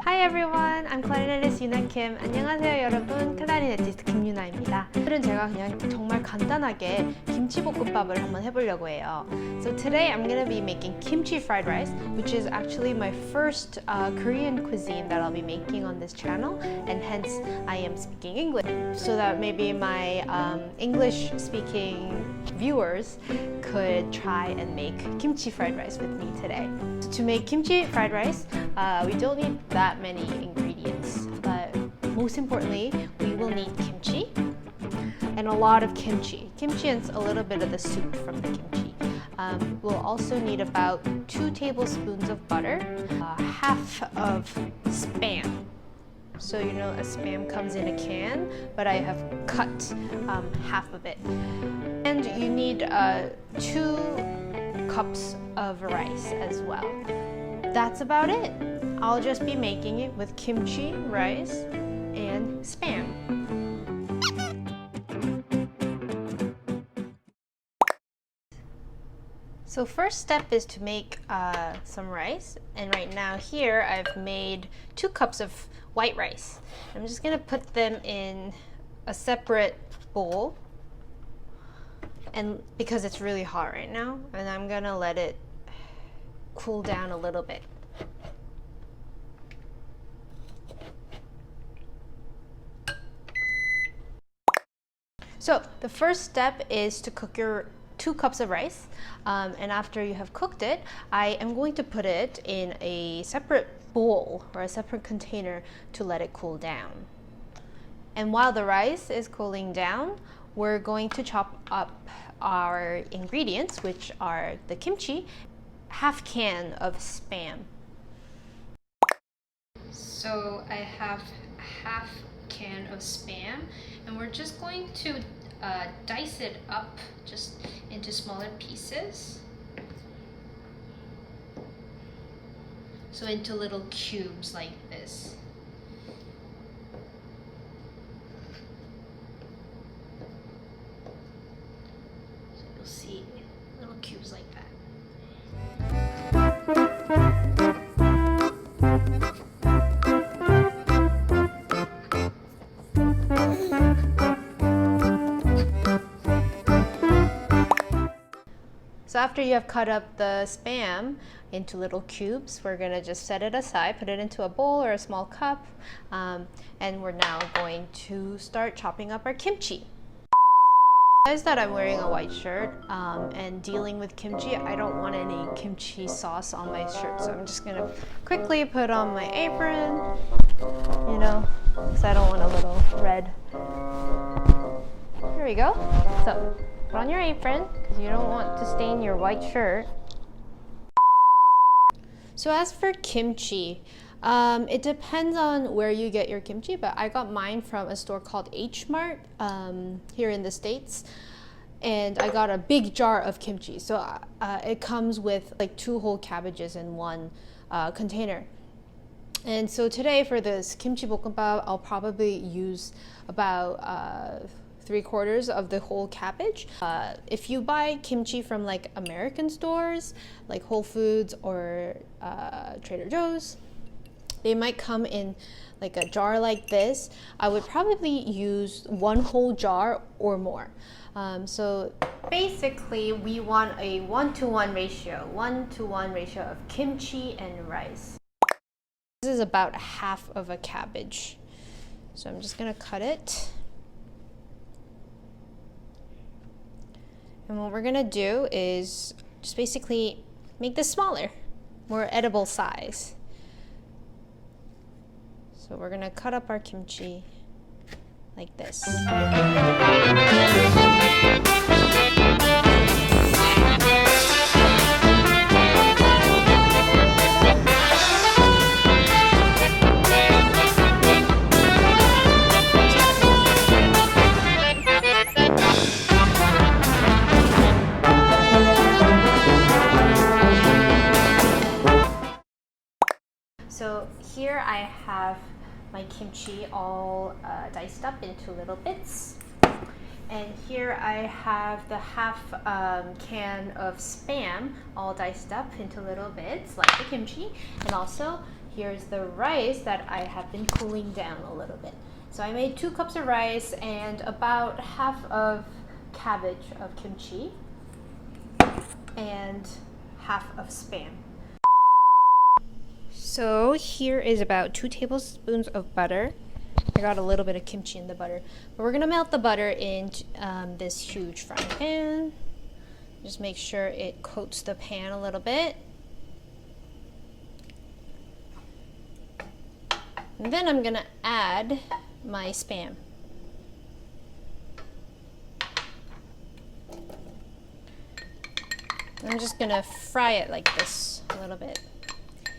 Hi everyone, I'm clarinetist Yoonah Kim. 안녕하세요 여러분, 클라리네티스트 김유나입니다. 오늘은 제가 그냥 정말 간단하게 김치볶음밥을 한번 해보려고 해요. So today I'm gonna be making kimchi fried rice, which is actually my first Korean cuisine that I'll be making on this channel, and hence I am speaking English, so that maybe my English speaking viewers could try and make kimchi fried rice with me today. So to make kimchi fried rice, we don't need that many ingredients, but most importantly, we will need kimchi and a lot of kimchi. Kimchi and a little bit of the soup from the kimchi. We'll also need about 2 tablespoons of butter, half of Spam. So you know a Spam comes in a can, but I have cut half of it. And you need 2 cups of rice as well. That's about it. I'll just be making it with kimchi, rice, and Spam. So first step is to make some rice, and right now here I've made 2 cups of white rice. I'm just gonna put them in a separate bowl, and because it's really hot right now, and I'm gonna let it cool down a little bit. So the first step is to cook your 2 cups of rice, and after you have cooked it, I am going to put it in a separate bowl or a separate container to let it cool down. And while the rice is cooling down, we're going to chop up our ingredients, which are the kimchi, half can of Spam. So I have half can of Spam, and we're just going to dice it up just into smaller pieces. So into little cubes like this. So you'll see little cubes like that. So after you have cut up the Spam into little cubes, we're gonna just set it aside, put it into a bowl or a small cup, and we're now going to start chopping up our kimchi. Realize that I'm wearing a white shirt, and dealing with kimchi, I don't want any kimchi sauce on my shirt, so I'm just gonna quickly put on my apron, you know, because I don't want a little red. Here we go. So put on your apron, because you don't want to stain your white shirt. So as for kimchi, it depends on where you get your kimchi, but I got mine from a store called H Mart here in the States, and I got a big jar of kimchi. So it comes with like 2 whole cabbages in 1 container. And so today for this 김치볶음밥, I'll probably use about 3/4 of the whole cabbage. If you buy kimchi from like American stores, like Whole Foods or Trader Joe's, they might come in like a jar like this. I would probably use 1 whole jar or more. So basically we want a 1-to-1 ratio, 1-to-1 ratio of kimchi and rice. This is about half of a cabbage. So I'm just gonna cut it. And what we're gonna do is just basically make this smaller, more edible size. So we're gonna cut up our kimchi like this. So here I have my kimchi all diced up into little bits. And here I have the half can of Spam all diced up into little bits like the kimchi. And also here's the rice that I have been cooling down a little bit. So I made 2 cups of rice and about half of cabbage of kimchi and half of spam. So here is about 2 tablespoons of butter. I got a little bit of kimchi in the butter. But we're gonna melt the butter in this huge frying pan. Just make sure it coats the pan a little bit. And then I'm gonna add my spam. I'm just gonna fry it like this a little bit.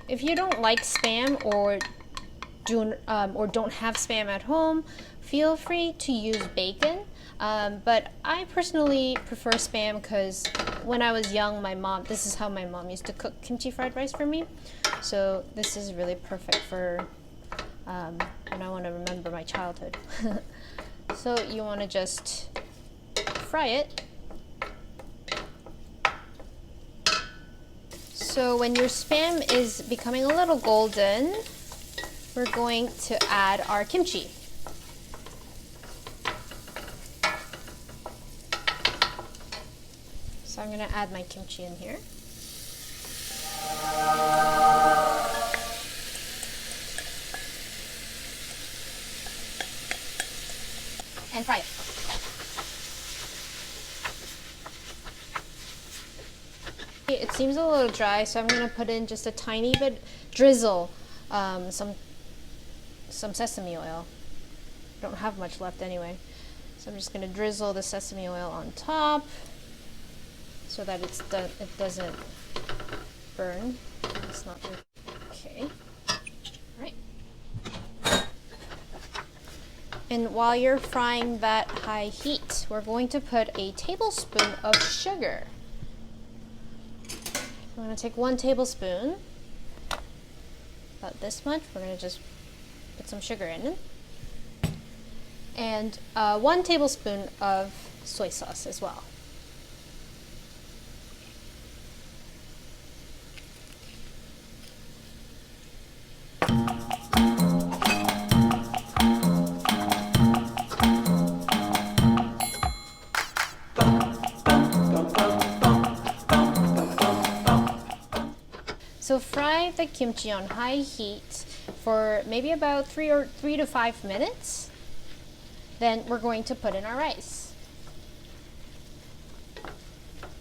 If you don't like spam or don't have spam at home, feel free to use bacon. But I personally prefer spam because when I was young, this is how my mom used to cook kimchi fried rice for me. So this is really perfect for when I want to remember my childhood. So you want to just fry it. So when your spam is becoming a little golden, we're going to add our kimchi. So I'm going to add my kimchi in here. And fry it. It seems a little dry, so I'm going to put in just a tiny bit, drizzle some sesame oil. I don't have much left anyway. So I'm just going to drizzle the sesame oil on top so that it doesn't burn. It's not really okay. All right. And while you're frying that high heat, we're going to put a tablespoon of sugar. I'm going to take 1 tablespoon, about this much. We're going to just put some sugar in. And 1 tablespoon of soy sauce as well. So fry the kimchi on high heat for maybe about 3 to 5 minutes. Then we're going to put in our rice.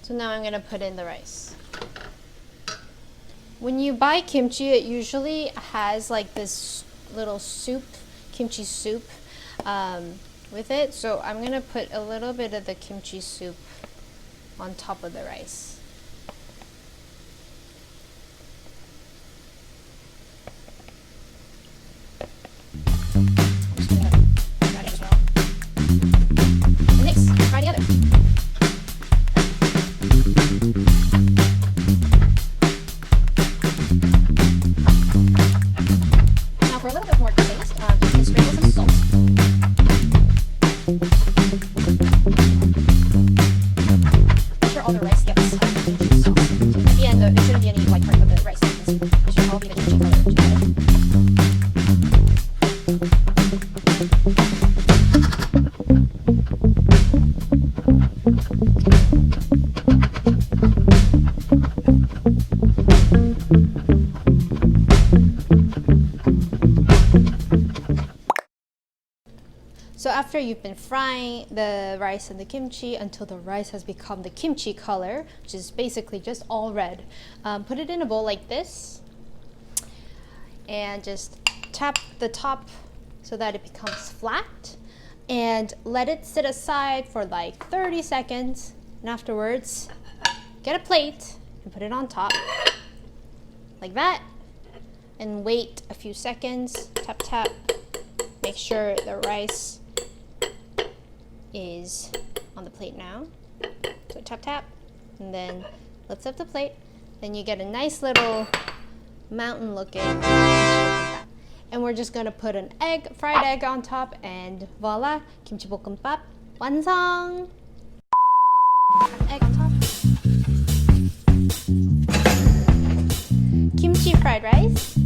So now I'm going to put in the rice. When you buy kimchi, it usually has like this little soup, kimchi soup with it. So I'm going to put a little bit of the kimchi soup on top of the rice. So after you've been frying the rice and the kimchi until the rice has become the kimchi color, which is basically just all red, put it in a bowl like this and just tap the top so that it becomes flat and let it sit aside for like 30 seconds. And afterwards, get a plate and put it on top like that and wait a few seconds. Tap, tap. Make sure the rice is on the plate now. So tap, tap, and then lift up the plate. Then you get a nice little mountain looking. And we're just gonna put an egg, fried egg on top, and voila, 김치볶음밥 완성! Egg on top. Kimchi fried rice.